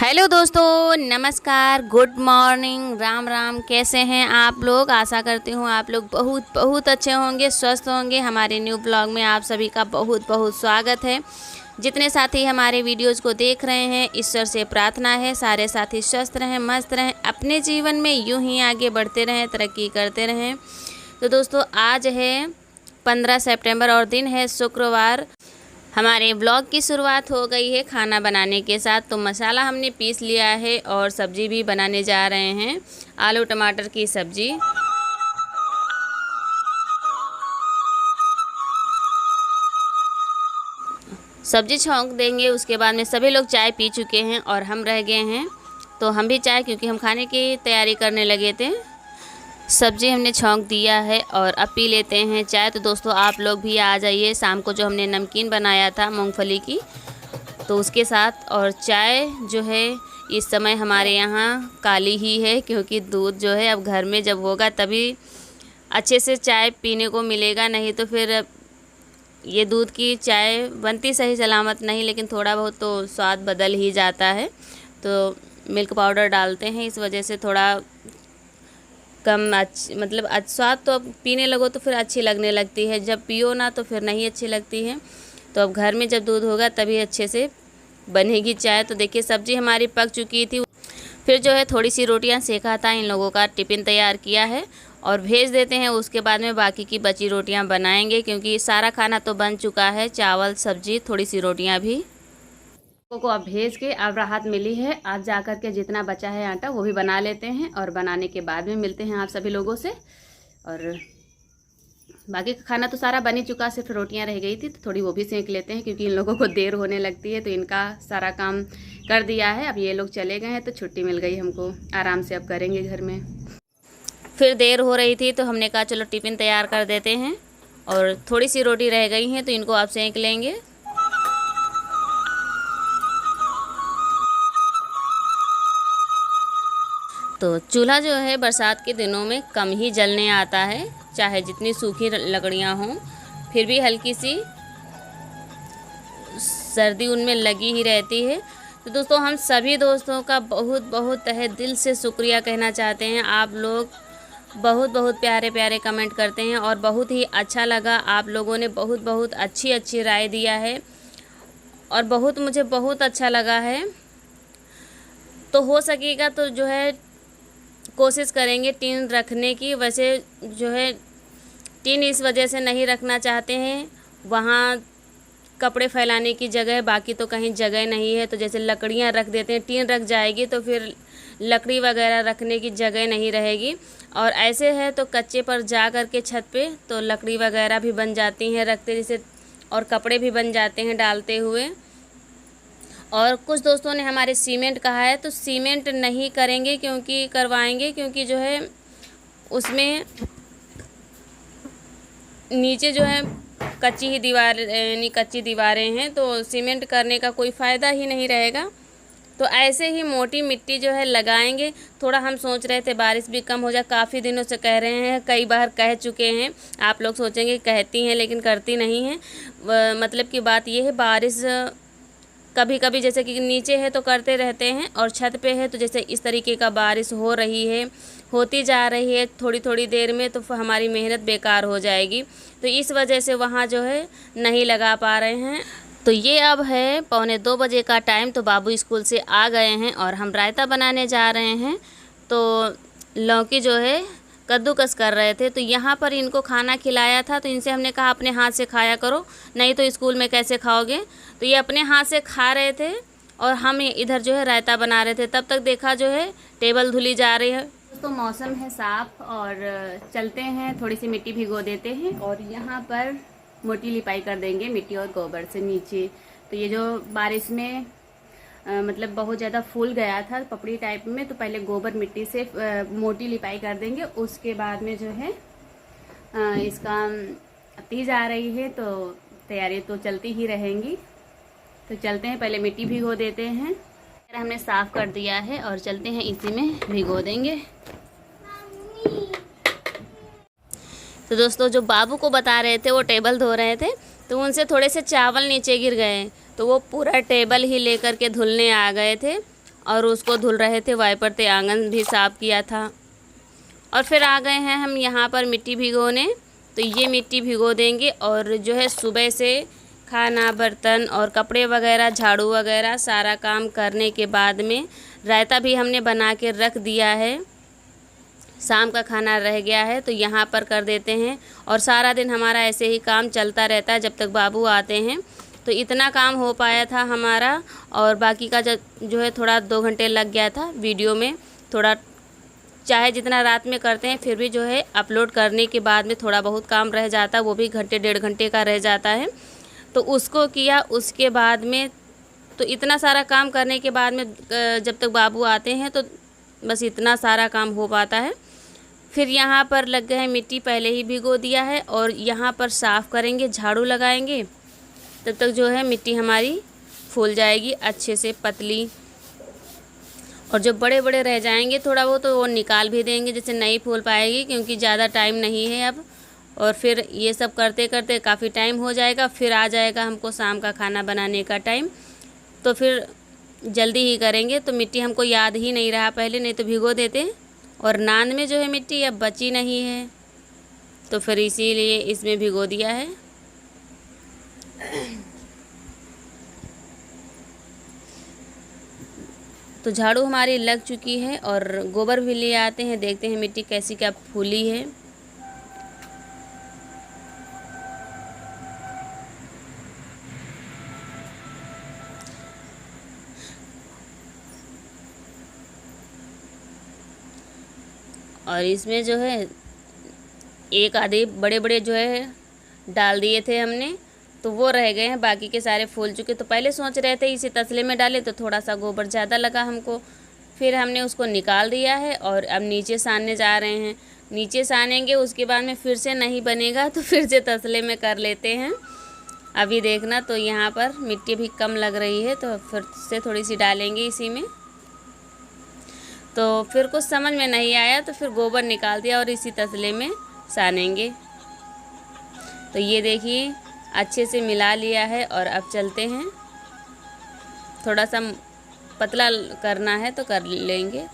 Hello दोस्तों, नमस्कार, good morning, Ram Ram. कैसे हैं आप लोग? आशा करती हूँ आप लोग बहुत बहुत अच्छे होंगे, स्वस्थ होंगे। हमारे न्यू ब्लॉग में आप सभी का बहुत बहुत स्वागत है। जितने साथी हमारे वीडियोज़ को देख रहे हैं, ईश्वर से प्रार्थना है सारे साथी स्वस्थ रहें, मस्त रहें, अपने जीवन में यूं ही आगे बढ़ते रहें, तरक्की करते रहें। तो दोस्तों, आज है 15 सितंबर और दिन है शुक्रवार। हमारे ब्लॉग की शुरुआत हो गई है खाना बनाने के साथ। तो मसाला हमने पीस लिया है और सब्जी भी बनाने जा रहे हैं, आलू टमाटर की सब्जी। सब्जी छौंक देंगे, उसके बाद में सभी लोग चाय पी चुके हैं और हम रह गए हैं। तो हम भी चाय, क्योंकि हम खाने की तैयारी करने लगे थे। सब्जी हमने छौंक दिया है और अब पी लेते हैं चाय। तो दोस्तों, आप लोग भी आ जाइए। शाम को जो हमने नमकीन बनाया था मूंगफली की, तो उसके साथ और चाय जो है इस समय हमारे यहाँ काली ही है, क्योंकि दूध जो है अब घर में जब होगा तभी अच्छे से चाय पीने को मिलेगा। नहीं तो फिर ये दूध की चाय बनती सही सलामत नहीं, लेकिन थोड़ा बहुत तो स्वाद बदल ही जाता है। तो मिल्क पाउडर डालते हैं, इस वजह से थोड़ा कम मतलब स्वाद तो अब पीने लगो तो फिर अच्छी लगने लगती है, जब पियो ना तो फिर नहीं अच्छी लगती है। तो अब घर में जब दूध होगा तभी अच्छे से बनेगी चाय। तो देखिए, सब्जी हमारी पक चुकी थी। फिर जो है थोड़ी सी रोटियां सेका था, इन लोगों का टिफ़िन तैयार किया है और भेज देते हैं। उसके बाद में बाकी की बची रोटियां बनाएंगे, क्योंकि सारा खाना तो बन चुका है, चावल सब्जी थोड़ी सी रोटियां भी को अब भेज के अब राहत मिली है। आज जा कर के जितना बचा है आटा वो भी बना लेते हैं और बनाने के बाद में मिलते हैं आप सभी लोगों से। और बाकी का खाना तो सारा बन ही चुका, सिर्फ रोटियां रह गई थी, तो थोड़ी वो भी सेंक लेते हैं, क्योंकि इन लोगों को देर होने लगती है। तो इनका सारा काम कर दिया है, अब ये लोग चले गए हैं तो छुट्टी मिल गई हमको, आराम से अब करेंगे घर में। फिर देर हो रही थी तो हमने कहा चलो टिफ़िन तैयार कर देते हैं, और थोड़ी सी रोटी रह गई हैं तो इनको आप सेंक लेंगे। तो चूल्हा जो है बरसात के दिनों में कम ही जलने आता है, चाहे जितनी सूखी लकड़ियां हों, फिर भी हल्की सी सर्दी उनमें लगी ही रहती है। तो दोस्तों, हम सभी दोस्तों का बहुत बहुत तहे दिल से शुक्रिया कहना चाहते हैं। आप लोग बहुत बहुत प्यारे प्यारे कमेंट करते हैं और बहुत ही अच्छा लगा। आप लोगों ने बहुत बहुत अच्छी अच्छी राय दिया है और मुझे बहुत अच्छा लगा है। तो हो सकेगा तो जो है कोशिश करेंगे टीन रखने की। वैसे जो है टीन इस वजह से नहीं रखना चाहते हैं, वहाँ कपड़े फैलाने की जगह है, बाकी तो कहीं जगह नहीं है। तो जैसे लकड़ियाँ रख देते हैं, टीन रख जाएगी तो फिर लकड़ी वगैरह रखने की जगह नहीं रहेगी। और ऐसे है तो कच्चे पर जा कर के छत पे तो लकड़ी वगैरह भी बन जाती हैं रखते जैसे, और कपड़े भी बन जाते हैं डालते हुए। और कुछ दोस्तों ने हमारे सीमेंट कहा है, तो सीमेंट नहीं करेंगे, क्योंकि करवाएंगे, क्योंकि जो है उसमें नीचे जो है कच्ची ही दीवार यानी कच्ची दीवारें हैं, तो सीमेंट करने का कोई फ़ायदा ही नहीं रहेगा। तो ऐसे ही मोटी मिट्टी जो है लगाएंगे। थोड़ा हम सोच रहे थे बारिश भी कम हो जाए, काफ़ी दिनों से कह रहे हैं, कई बार कह चुके हैं। आप लोग सोचेंगे कहती हैं लेकिन करती नहीं हैं। मतलब की बात ये है, बारिश कभी कभी जैसे कि नीचे है तो करते रहते हैं, और छत पे है तो जैसे इस तरीके का बारिश हो रही है, होती जा रही है थोड़ी थोड़ी देर में, तो हमारी मेहनत बेकार हो जाएगी। तो इस वजह से वहाँ जो है नहीं लगा पा रहे हैं। तो ये अब है 1:45 बजे का टाइम। तो बाबू स्कूल से आ गए हैं और हम रायता बनाने जा रहे हैं। तो लौकी जो है कद्दूकस कर रहे थे, तो यहाँ पर इनको खाना खिलाया था, तो इनसे हमने कहा अपने हाथ से खाया करो, नहीं तो स्कूल में कैसे खाओगे। तो ये अपने हाथ से खा रहे थे और हम इधर जो है रायता बना रहे थे। तब तक देखा जो है टेबल धुली जा रही है। तो मौसम है साफ़ और चलते हैं, थोड़ी सी मिट्टी भिगो देते हैं और यहाँ पर मोटी लिपाई कर देंगे मिट्टी और गोबर से नीचे। तो ये जो बारिश में मतलब बहुत ज़्यादा फूल गया था पपड़ी टाइप में, तो पहले गोबर मिट्टी से मोटी लिपाई कर देंगे। उसके बाद में जो है इसका तीज आ रही है, तो तैयारी तो चलती ही रहेंगी। तो चलते हैं, पहले मिट्टी भिगो देते हैं। हमने साफ़ कर दिया है और चलते हैं इसी में भिगो देंगे। तो दोस्तों, जो बाबू को बता रहे थे वो टेबल धो रहे थे, तो उनसे थोड़े से चावल नीचे गिर गए, तो वो पूरा टेबल ही लेकर के धुलने आ गए थे। और उसको धुल रहे थे, वाइपर से आंगन भी साफ़ किया था। और फिर आ गए हैं हम यहाँ पर मिट्टी भिगोने। तो ये मिट्टी भिगो देंगे और जो है सुबह से खाना, बर्तन और कपड़े वगैरह, झाड़ू वगैरह सारा काम करने के बाद में रायता भी हमने बना के रख दिया है। शाम का खाना रह गया है तो यहाँ पर कर देते हैं। और सारा दिन हमारा ऐसे ही काम चलता रहता है जब तक बाबू आते हैं। तो इतना काम हो पाया था हमारा, और बाकी का जो है थोड़ा 2 घंटे लग गया था वीडियो में। थोड़ा चाहे जितना रात में करते हैं फिर भी जो है अपलोड करने के बाद में थोड़ा बहुत काम रह जाता है, वो भी घंटे 1.5 घंटे का रह जाता है। तो उसको किया। उसके बाद में तो इतना सारा काम करने के बाद में जब तक बाबू आते हैं तो बस इतना सारा काम हो पाता है। फिर यहाँ पर लग गए हैं मिट्टी, पहले ही भिगो दिया है और यहाँ पर साफ़ करेंगे, झाड़ू लगाएंगे। तब तक जो है मिट्टी हमारी फूल जाएगी अच्छे से पतली। और जो बड़े बड़े रह जाएंगे थोड़ा बहुत वो निकाल भी देंगे, जैसे नहीं फूल पाएगी, क्योंकि ज़्यादा टाइम नहीं है अब। और फिर ये सब करते करते काफ़ी टाइम हो जाएगा। फिर आ जाएगा हमको शाम का खाना बनाने का टाइम, तो फिर जल्दी ही करेंगे। तो मिट्टी हमको याद ही नहीं रहा पहले, नहीं तो भिगो देते। और नान में जो है मिट्टी अब बची नहीं है, तो फिर इसीलिए इसमें भिगो दिया है। तो झाड़ू हमारी लग चुकी है और गोबर भी ले आते हैं, देखते हैं मिट्टी कैसी क्या फूली है। और इसमें जो है एक आधे बड़े बड़े जो है डाल दिए थे हमने, तो वो रह गए हैं, बाकी के सारे फूल चुके। तो पहले सोच रहे थे इसी तसले में डालें, तो थोड़ा सा गोबर ज़्यादा लगा हमको। फिर हमने उसको निकाल दिया है और अब नीचे सानने जा रहे हैं। नीचे सानेंगे, उसके बाद में फिर से नहीं बनेगा तो फिर से तसले में कर लेते हैं। अभी देखना, तो यहाँ पर मिट्टी भी कम लग रही है तो फिर से थोड़ी सी डालेंगे इसी में। तो फिर कुछ समझ में नहीं आया तो फिर गोबर निकाल दिया और इसी तसले में सानेंगे। तो ये देखिए अच्छे से मिला लिया है और अब चलते हैं। थोड़ा सा पतला करना है तो कर लेंगे।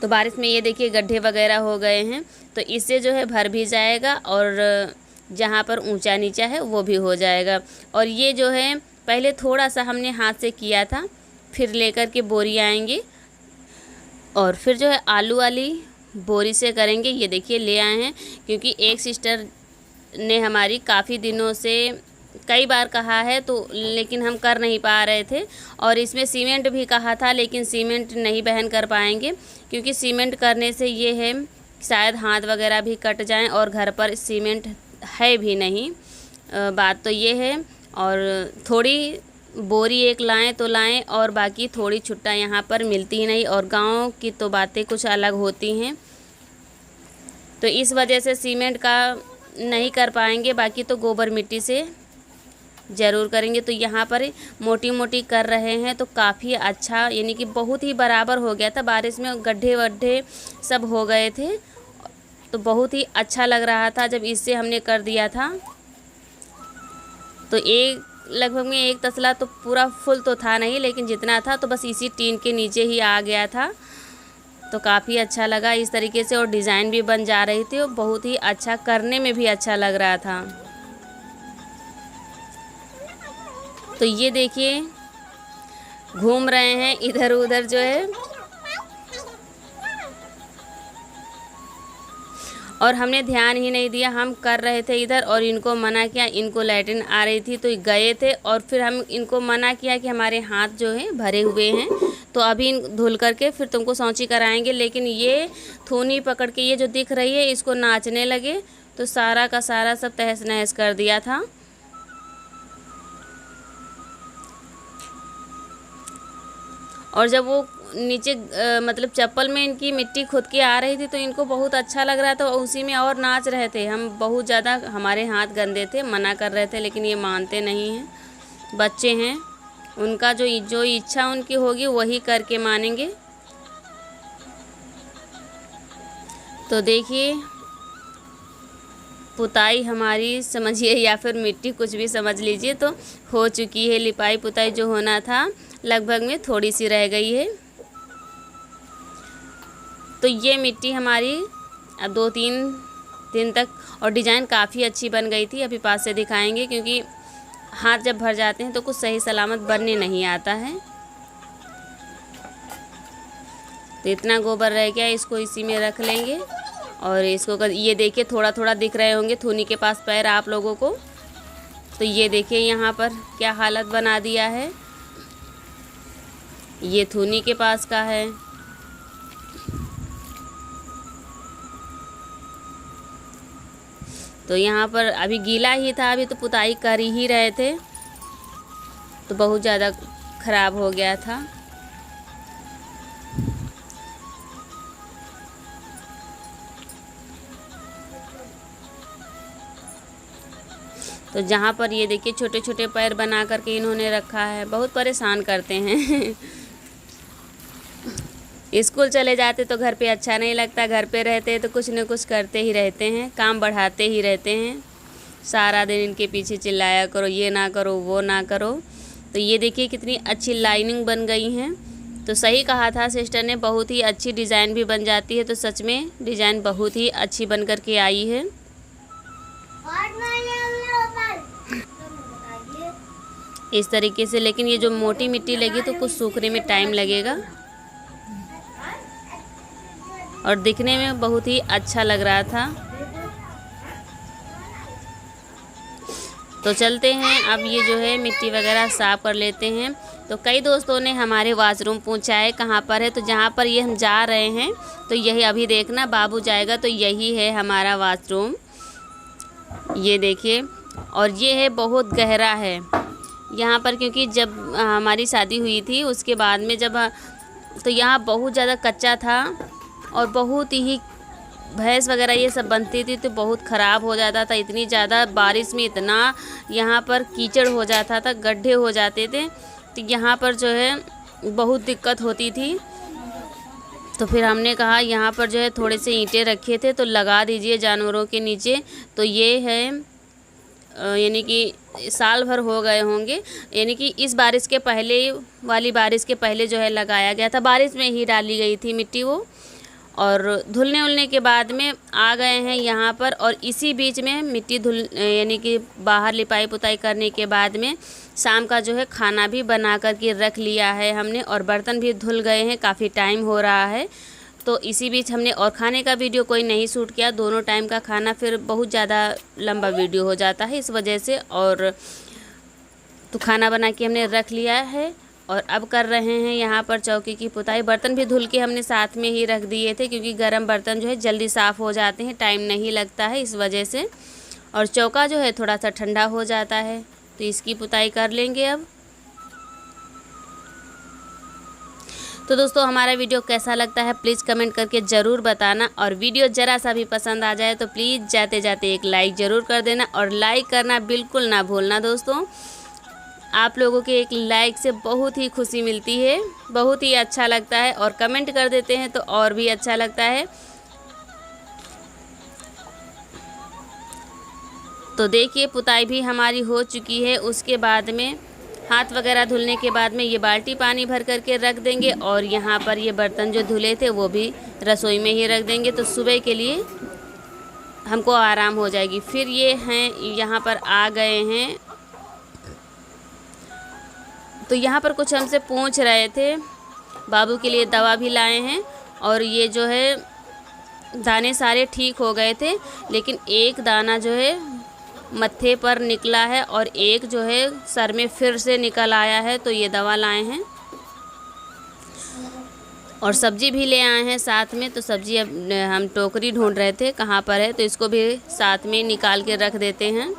तो बारिश में ये देखिए गड्ढे वगैरह हो गए हैं, तो इससे जो है भर भी जाएगा और जहाँ पर ऊंचा नीचा है वो भी हो जाएगा। और ये जो है पहले थोड़ा सा हमने हाथ से किया था, फिर लेकर के बोरी आएंगे और फिर जो है आलू वाली बोरी से करेंगे। ये देखिए ले आए हैं, क्योंकि एक सिस्टर ने हमारी काफ़ी दिनों से कई बार कहा है, तो लेकिन हम कर नहीं पा रहे थे। और इसमें सीमेंट भी कहा था, लेकिन सीमेंट नहीं बहन कर पाएंगे, क्योंकि सीमेंट करने से ये है शायद हाथ वगैरह भी कट जाएं, और घर पर सीमेंट है भी नहीं। बात तो ये है। और थोड़ी बोरी एक लाएं तो लाएं, और बाकी थोड़ी छुट्टा यहाँ पर मिलती ही नहीं। और गांव की तो बातें कुछ अलग होती हैं, तो इस वजह से सीमेंट का नहीं कर पाएंगे, बाकी तो गोबर मिट्टी से ज़रूर करेंगे। तो यहाँ पर मोटी मोटी कर रहे हैं, तो काफ़ी अच्छा, यानी कि बहुत ही बराबर हो गया था। बारिश में गड्ढे वड्ढे सब हो गए थे, तो बहुत ही अच्छा लग रहा था जब इससे हमने कर दिया था। तो लगभग में एक तसला तो पूरा फुल तो था नहीं, लेकिन जितना था तो बस इसी टीन के नीचे ही आ गया था। तो काफ़ी अच्छा लगा इस तरीके से, और डिज़ाइन भी बन जा रही थी और बहुत ही अच्छा, करने में भी अच्छा लग रहा था। तो ये देखिए घूम रहे हैं इधर उधर जो है, और हमने ध्यान ही नहीं दिया। हम कर रहे थे इधर और इनको मना किया, इनको लैट्रिन आ रही थी तो गए थे, और फिर हम इनको मना किया कि हमारे हाथ जो हैं भरे हुए हैं, तो अभी धुल करके फिर तुमको सौंची कराएंगे। लेकिन ये थूनी पकड़ के ये जो दिख रही है इसको नाचने लगे, तो सारा का सारा सब तहस नहस कर दिया था। और जब वो नीचे मतलब चप्पल में इनकी मिट्टी खुद की आ रही थी तो इनको बहुत अच्छा लग रहा था, उसी में और नाच रहे थे। हम बहुत ज़्यादा, हमारे हाथ गंदे थे, मना कर रहे थे, लेकिन ये मानते नहीं हैं। बच्चे हैं, उनका जो इच्छा उनकी होगी वही करके मानेंगे। तो देखिए पुताई हमारी समझिए या फिर मिट्टी, कुछ भी समझ लीजिए, तो हो चुकी है। लिपाई पुताई जो होना था लगभग में थोड़ी सी रह गई है। तो ये मिट्टी हमारी अब 2-3 दिन तक, और डिज़ाइन काफ़ी अच्छी बन गई थी। अभी पास से दिखाएंगे, क्योंकि हाथ जब भर जाते हैं तो कुछ सही सलामत बनने नहीं आता है। तो इतना गोबर रह गया, इसको इसी में रख लेंगे। और इसको ये देखिए थोड़ा थोड़ा दिख रहे होंगे थूनी के पास पैर आप लोगों को। तो ये देखिए यहाँ पर क्या हालत बना दिया है। ये थूनी के पास का है। तो यहाँ पर अभी गीला ही था, अभी तो पुताई कर ही रहे थे, तो बहुत ज़्यादा ख़राब हो गया था। तो जहाँ पर ये देखिए छोटे छोटे पैर बना करके इन्होंने रखा है, बहुत परेशान करते हैं। स्कूल चले जाते तो घर पे अच्छा नहीं लगता, घर पे रहते तो कुछ न कुछ करते ही रहते हैं, काम बढ़ाते ही रहते हैं। सारा दिन इनके पीछे चिल्लाया करो, ये ना करो वो ना करो। तो ये देखिए कितनी अच्छी लाइनिंग बन गई हैं। तो सही कहा था सिस्टर ने, बहुत ही अच्छी डिज़ाइन भी बन जाती है। तो सच में डिज़ाइन बहुत ही अच्छी बन कर के आई है। इस तरीके से, लेकिन ये जो मोटी मिट्टी लगी तो कुछ सूखने में टाइम लगेगा, और दिखने में बहुत ही अच्छा लग रहा था। तो चलते हैं अब ये जो है मिट्टी वगैरह साफ़ कर लेते हैं। तो कई दोस्तों ने हमारे वाशरूम पूछा है कहाँ पर है, तो जहाँ पर ये हम जा रहे हैं तो यही अभी देखना बाबू जाएगा, तो यही है हमारा वाशरूम। ये देखिए, और ये है बहुत गहरा है यहाँ पर, क्योंकि जब हमारी शादी हुई थी उसके बाद में जब, तो यहाँ बहुत ज़्यादा कच्चा था और बहुत ही भैंस वगैरह ये सब बनती थी, तो बहुत ख़राब हो जाता था। इतनी ज़्यादा बारिश में इतना यहाँ पर कीचड़ हो जाता था, गड्ढे हो जाते थे, तो यहाँ पर जो है बहुत दिक्कत होती थी। तो फिर हमने कहा यहाँ पर जो है थोड़े से ईंटें रखे थे तो लगा दीजिए जानवरों के नीचे। तो ये है यानी कि साल भर हो गए होंगे, यानी कि इस बारिश के पहले वाली बारिश के पहले जो है लगाया गया था, बारिश में ही डाली गई थी मिट्टी वो, और धुलने उलने के बाद में आ गए हैं यहाँ पर। और इसी बीच में मिट्टी धुल यानी कि बाहर लिपाई पुताई करने के बाद में शाम का जो है खाना भी बना कर के रख लिया है हमने, और बर्तन भी धुल गए हैं, काफ़ी टाइम हो रहा है। तो इसी बीच हमने, और खाने का वीडियो कोई नहीं शूट किया, दोनों टाइम का खाना फिर बहुत ज़्यादा लंबा वीडियो हो जाता है इस वजह से। और तो खाना बना के हमने रख लिया है, और अब कर रहे हैं यहाँ पर चौकी की पुताई। बर्तन भी धुल के हमने साथ में ही रख दिए थे, क्योंकि गर्म बर्तन जो है जल्दी साफ़ हो जाते हैं, टाइम नहीं लगता है इस वजह से। और चौका जो है थोड़ा सा ठंडा हो जाता है, तो इसकी पुताई कर लेंगे अब। तो दोस्तों हमारा वीडियो कैसा लगता है प्लीज़ कमेंट करके ज़रूर बताना, और वीडियो ज़रा सा भी पसंद आ जाए तो प्लीज़ जाते जाते एक लाइक ज़रूर कर देना, और लाइक करना बिल्कुल ना भूलना दोस्तों। आप लोगों के एक लाइक से बहुत ही खुशी मिलती है, बहुत ही अच्छा लगता है, और कमेंट कर देते हैं तो और भी अच्छा लगता है। तो देखिए पुताई भी हमारी हो चुकी है। उसके बाद में हाथ वगैरह धुलने के बाद में ये बाल्टी पानी भर करके रख देंगे, और यहाँ पर ये बर्तन जो धुले थे वो भी रसोई में ही रख देंगे, तो सुबह के लिए हमको आराम हो जाएगी। फिर ये हैं यहाँ पर आ गए हैं, तो यहाँ पर कुछ हमसे पूछ रहे थे, बाबू के लिए दवा भी लाए हैं, और ये जो है दाने सारे ठीक हो गए थे, लेकिन एक दाना जो है मत्थे पर निकला है और एक जो है सर में फिर से निकल आया है, तो ये दवा लाए हैं। और सब्जी भी ले आए हैं साथ में, तो सब्जी अब हम टोकरी ढूंढ रहे थे कहाँ पर है, तो इसको भी साथ में निकाल के रख देते हैं।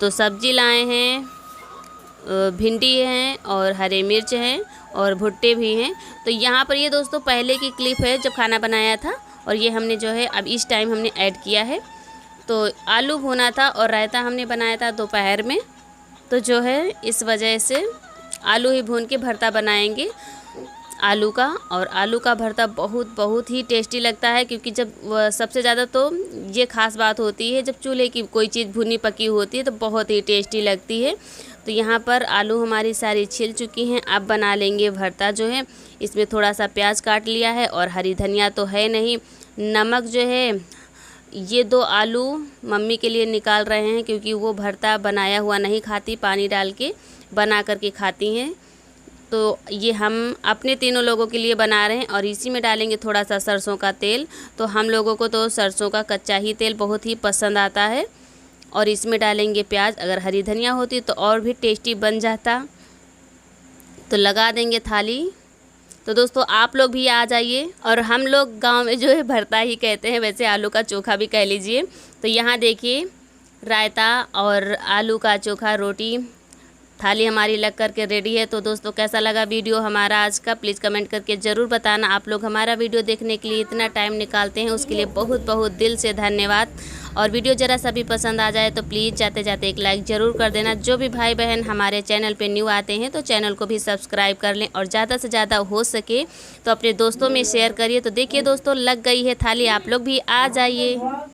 तो सब्जी लाए हैं, भिंडी हैं और हरे मिर्च हैं और भुट्टे भी हैं। तो यहाँ पर ये दोस्तों पहले की क्लिप है जब खाना बनाया था, और ये हमने जो है अब इस टाइम हमने ऐड किया है। तो आलू भुना था और रायता हमने बनाया था दोपहर में, तो जो है इस वजह से आलू ही भून के भरता बनाएंगे। आलू का। और आलू का भरता बहुत ही टेस्टी लगता है, क्योंकि जब सबसे ज़्यादा तो ये ख़ास बात होती है जब चूल्हे की कोई चीज़ भुनी पकी होती है तो बहुत ही टेस्टी लगती है। तो यहाँ पर आलू हमारी सारी छिल चुकी हैं। अब बना लेंगे भरता जो है। इसमें थोड़ा सा प्याज काट लिया है और हरी धनिया तो है नहीं। नमक जो है, ये 2 आलू मम्मी के लिए निकाल रहे हैं, क्योंकि वो भरता बनाया हुआ नहीं खाती, पानी डाल के बना करके खाती हैं। तो ये हम अपने तीनों लोगों के लिए बना रहे हैं। और इसी में डालेंगे थोड़ा सा सरसों का तेल। तो हम लोगों को तो सरसों का कच्चा ही तेल बहुत ही पसंद आता है। और इसमें डालेंगे प्याज। अगर हरी धनिया होती तो और भी टेस्टी बन जाता। तो लगा देंगे थाली। तो दोस्तों आप लोग भी आ जाइए। और हम लोग गांव में जो है भरता ही कहते हैं, वैसे आलू का चोखा भी कह लीजिए। तो यहाँ देखिए रायता और आलू का चोखा रोटी, थाली हमारी लग करके रेडी है। तो दोस्तों कैसा लगा वीडियो हमारा आज का, प्लीज़ कमेंट करके ज़रूर बताना। आप लोग हमारा वीडियो देखने के लिए इतना टाइम निकालते हैं, उसके लिए बहुत दिल से धन्यवाद। और वीडियो ज़रा सा भी पसंद आ जाए तो प्लीज़ जाते जाते एक लाइक ज़रूर कर देना। जो भी भाई बहन हमारे चैनल पे न्यू आते हैं तो चैनल को भी सब्सक्राइब कर लें। और ज़्यादा से ज़्यादा हो सके तो अपने दोस्तों में शेयर करिए। तो देखिए दोस्तों लग गई है थाली, आप लोग भी आ जाइए।